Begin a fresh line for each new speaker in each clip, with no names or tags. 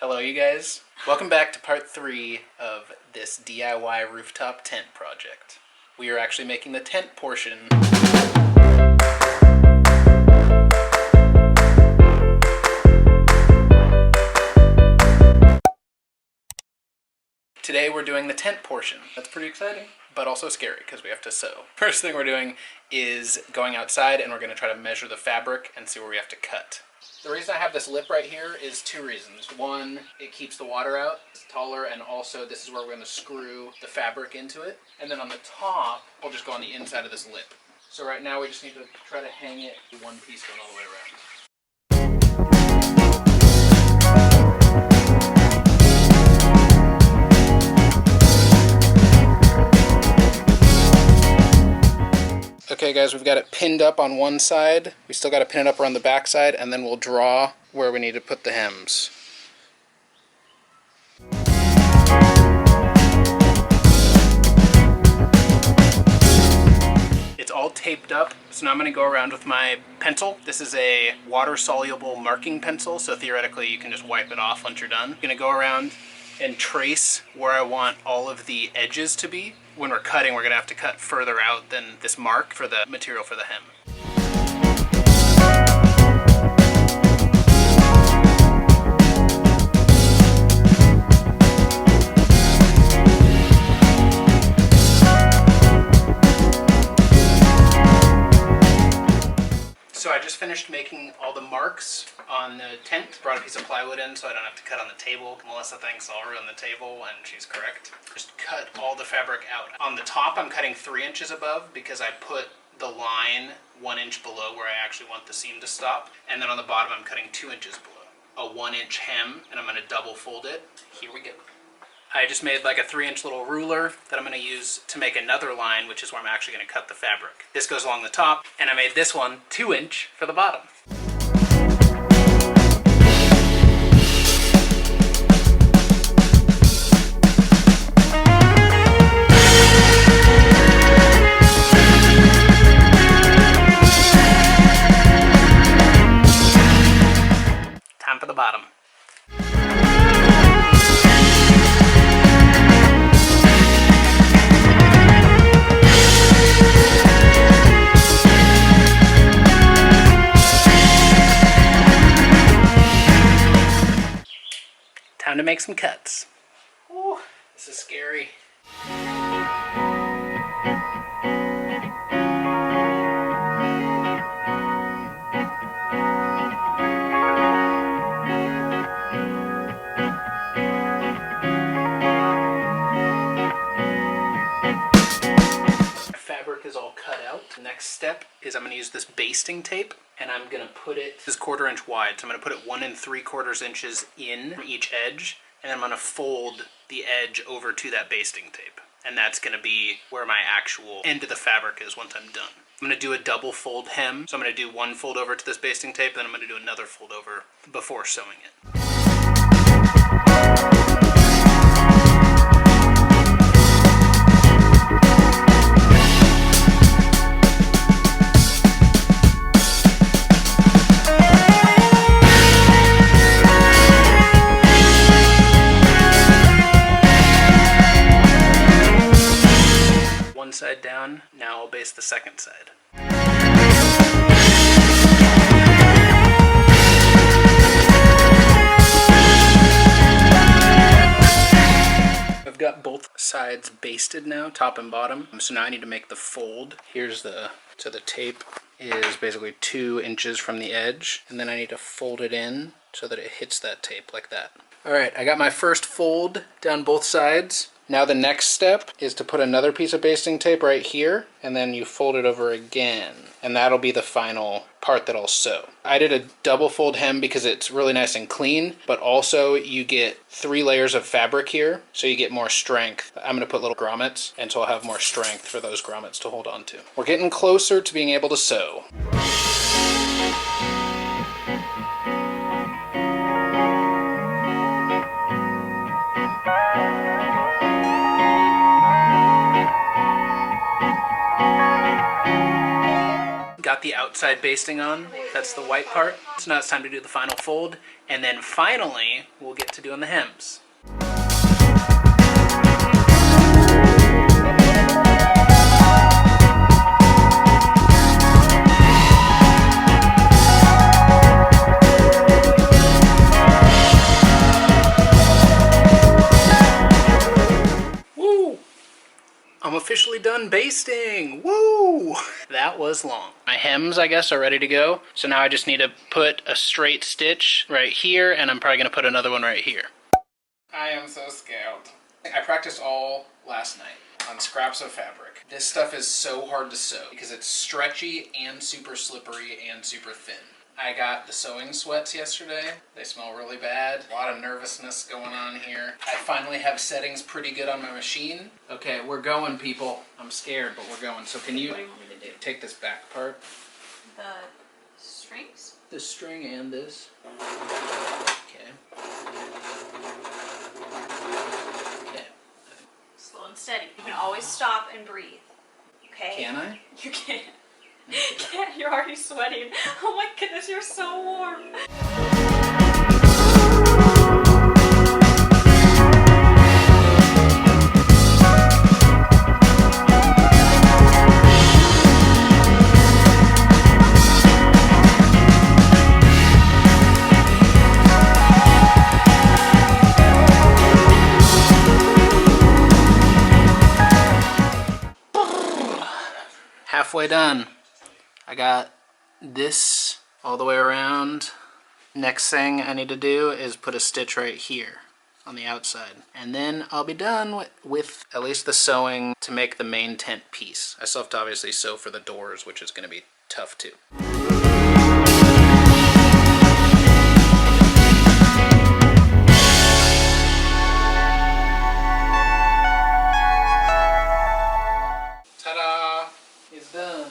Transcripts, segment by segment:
Hello you guys. Welcome back to part 3 of this DIY rooftop tent project. We are actually making the tent portion. Today we're doing the tent portion. That's pretty exciting, but also scary because we have to sew. First thing we're doing is going outside and we're going to try to measure the fabric and see where we have to cut. The reason I have this lip right here is 2 reasons. One, it keeps the water out, it's taller, and also this is where we're going to screw the fabric into it. And then on the top, we'll just go on the inside of this lip. So right now we just need to try to hang it one piece going all the way around. Okay guys, we've got it pinned up on one side. We still got to pin it up around the back side, and then we'll draw where we need to put the hems. It's all taped up, so now I'm going to go around with my pencil. This is a water-soluble marking pencil, so theoretically you can just wipe it off once you're done. I'm going to go around and trace where I want all of the edges to be. When we're cutting, we're going to have to cut further out than this mark for the material for the hem. So I just finished making all the marks on the tent. Brought a piece of plywood in so I don't have to cut on the table. Melissa thinks I'll ruin the table, and she's correct. Just cut all the fabric out. On the top, I'm cutting 3 inches above because I put the line 1 inch below where I actually want the seam to stop. And then on the bottom, I'm cutting 2 inches below. A 1 inch hem, and I'm going to double fold it. Here we go. I just made like a 3-inch little ruler that I'm going to use to make another line, which is where I'm actually going to cut the fabric. This goes along the top, and I made this one 2 inch for the bottom. Time for the bottom. Time to make some cuts. Ooh, this is scary. Fabric is all cut out. The next step is I'm going to use this basting tape, and I'm going to put it, this is 1/4 inch wide, so I'm going to put it 1 3/4 inches in each edge, and then I'm going to fold the edge over to that basting tape. And that's going to be where my actual end of the fabric is once I'm done. I'm going to do a double fold hem, so I'm going to do 1 fold over to this basting tape, then I'm going to do another fold over before sewing it. Side down. Now I'll baste the second side. I've got both sides basted now, top and bottom. So now I need to make the fold. Here's the tape is basically 2 inches from the edge, and then I need to fold it in so that it hits that tape like that. All right, I got my first fold down both sides. Now the next step is to put another piece of basting tape right here, and then you fold it over again, and that'll be the final part that I'll sew. I did a double fold hem because it's really nice and clean, but also you get 3 layers of fabric here, so you get more strength. I'm going to put little grommets, and so I'll have more strength for those grommets to hold on to. We're getting closer to being able to sew. Got the outside basting on, that's the white part. So now it's time to do the final fold, and then finally we'll get to doing doing the hems. Woo! I'm officially done basting! Woo! That was long. My hems, I guess, are ready to go. So now I just need to put a straight stitch right here, and I'm probably gonna put another one right here. I am so scared. I practiced all last night on scraps of fabric. This stuff is so hard to sew because it's stretchy and super slippery and super thin. I got the sewing sweats yesterday. They smell really bad. A lot of nervousness going on here. I finally have settings pretty good on my machine. Okay, we're going, people. I'm scared, but we're going. So can you,
What do you want me to do?
take this back part?
The strings?
This string and this. Okay. Okay.
Slow and steady. You can always stop and breathe. Okay?
Can I?
You can't. You can't. You're already sweating. Oh my goodness, you're so warm.
Halfway done. I got this all the way around. Next thing I need to do is put a stitch right here on the outside. And then I'll be done with at least the sewing to make the main tent piece. I still have to obviously sew for the doors, which is going to be tough too. Ta-da! It's done.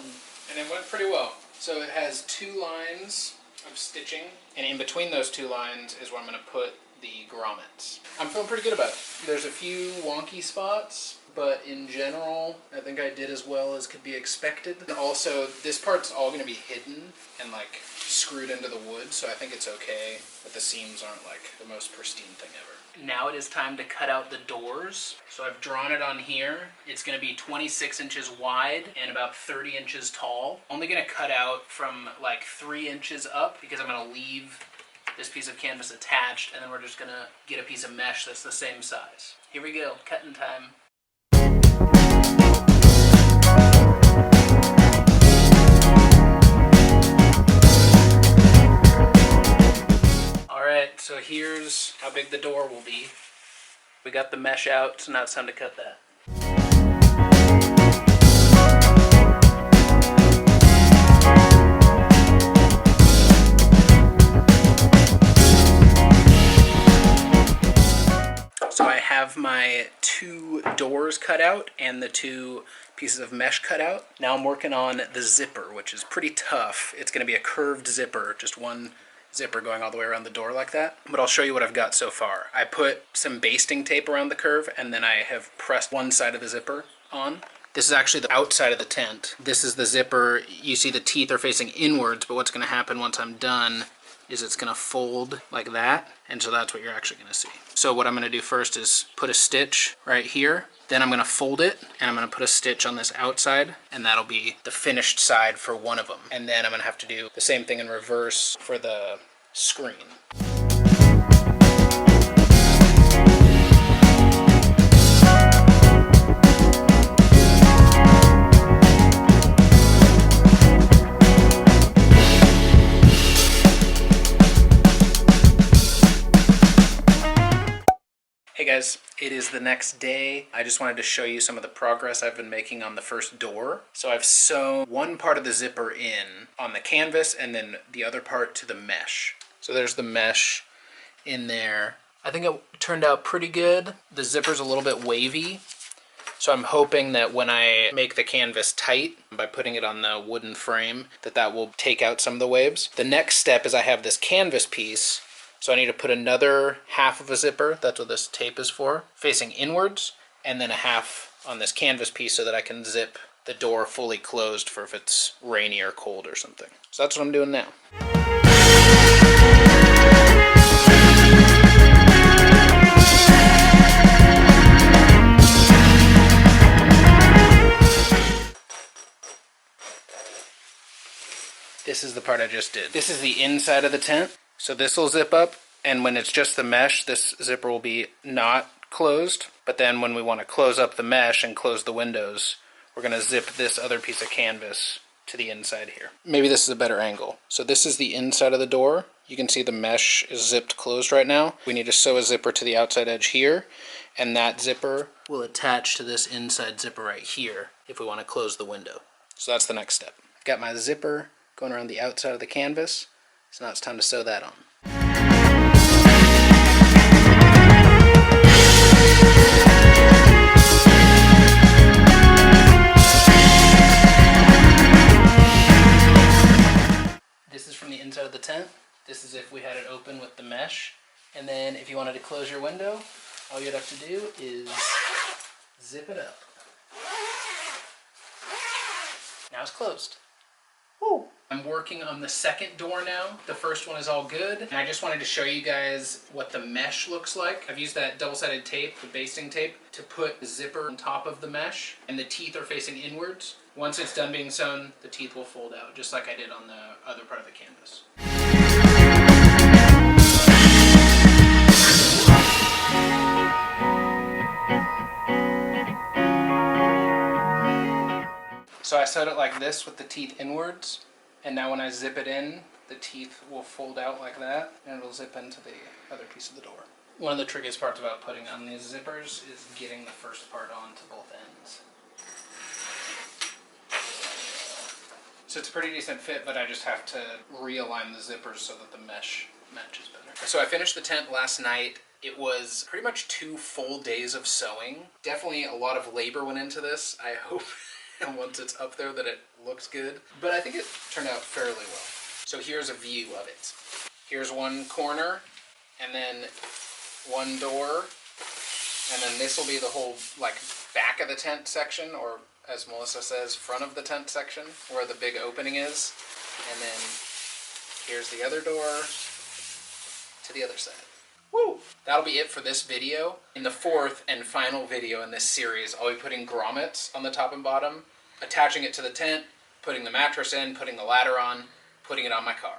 And it went pretty well. So it has 2 lines of stitching, and in between those 2 lines is where I'm going to put the grommets. I'm feeling pretty good about it. There's a few wonky spots, but in general, I think I did as well as could be expected. And also, this part's all going to be hidden and like screwed into the wood, so I think it's okay that the seams aren't like the most pristine thing ever. Now it is time to cut out the doors. So I've drawn it on here. It's going to be 26 inches wide and about 30 inches tall. Only going to cut out from like 3 inches up because I'm going to leave this piece of canvas attached, and then we're just going to get a piece of mesh that's the same size. Here we go, cutting time. Alright, so here's how big the door will be. We got the mesh out, so now it's time to cut that. So I have my 2 doors cut out and the 2 pieces of mesh cut out. Now I'm working on the zipper, which is pretty tough. It's going to be a curved zipper, just one zipper going all the way around the door like that. But I'll show you what I've got so far. I put some basting tape around the curve, and then I have pressed one side of the zipper on. This is actually the outside of the tent. This is the zipper. You see the teeth are facing inwards, but what's going to happen once I'm done is it's going to fold like that, and so that's what you're actually going to see. So what I'm going to do first is put a stitch right here, then I'm going to fold it, and I'm going to put a stitch on this outside, and that'll be the finished side for one of them. And then I'm going to have to do the same thing in reverse for the screen. Hey guys, it is the next day. I just wanted to show you some of the progress I've been making on the first door. So I've sewn one part of the zipper in on the canvas and then the other part to the mesh. So there's the mesh in there. I think it turned out pretty good. The zipper's a little bit wavy, so I'm hoping that when I make the canvas tight by putting it on the wooden frame, that will take out some of the waves. The next step is I have this canvas piece. So I need to put another half of a zipper, that's what this tape is for, facing inwards, and then a half on this canvas piece so that I can zip the door fully closed for if it's rainy or cold or something. So that's what I'm doing now. This is the part I just did. This is the inside of the tent. So this will zip up, and when it's just the mesh, this zipper will be not closed. But then when we want to close up the mesh and close the windows, we're going to zip this other piece of canvas to the inside here. Maybe this is a better angle. So this is the inside of the door. You can see the mesh is zipped closed right now. We need to sew a zipper to the outside edge here, and that zipper will attach to this inside zipper right here if we want to close the window. So that's the next step. Got my zipper going around the outside of the canvas, so now it's time to sew that on. This is from the inside of the tent. This is if we had it open with the mesh. And then if you wanted to close your window, all you'd have to do is zip it up. Now it's closed. Woo! I'm working on the second door now. The first one is all good. And I just wanted to show you guys what the mesh looks like. I've used that double-sided tape, the basting tape, to put the zipper on top of the mesh. And the teeth are facing inwards. Once it's done being sewn, the teeth will fold out, just like I did on the other part of the canvas. So I sewed it like this with the teeth inwards, and now when I zip it in, the teeth will fold out like that, and it'll zip into the other piece of the door. One of the trickiest parts about putting on these zippers is getting the first part on to both ends. So it's a pretty decent fit, but I just have to realign the zippers so that the mesh matches better. So I finished the tent last night. It was pretty much 2 full days of sewing. Definitely a lot of labor went into this. I hope and once it's up there that it looks good. But I think it turned out fairly well. So here's a view of it. Here's one corner, and then one door, and then this will be the whole like back of the tent section, or as Melissa says, front of the tent section, where the big opening is. And then here's the other door to the other side. Woo! That'll be it for this video. In the 4th and final video in this series, I'll be putting grommets on the top and bottom, attaching it to the tent, putting the mattress in, putting the ladder on, putting it on my car.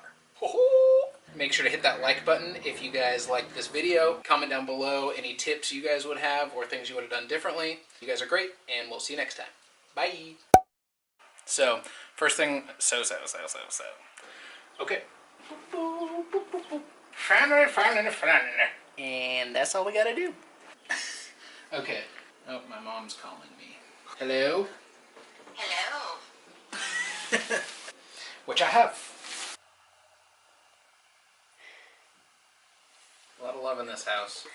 Make sure to hit that like button if you guys liked this video. Comment down below any tips you guys would have or things you would have done differently. You guys are great, and we'll see you next time. Bye! So, first thing, so. Okay. And that's all we gotta do. Okay. Oh, my mom's calling me. Hello?
Hello.
Which I have. A lot of love in this house.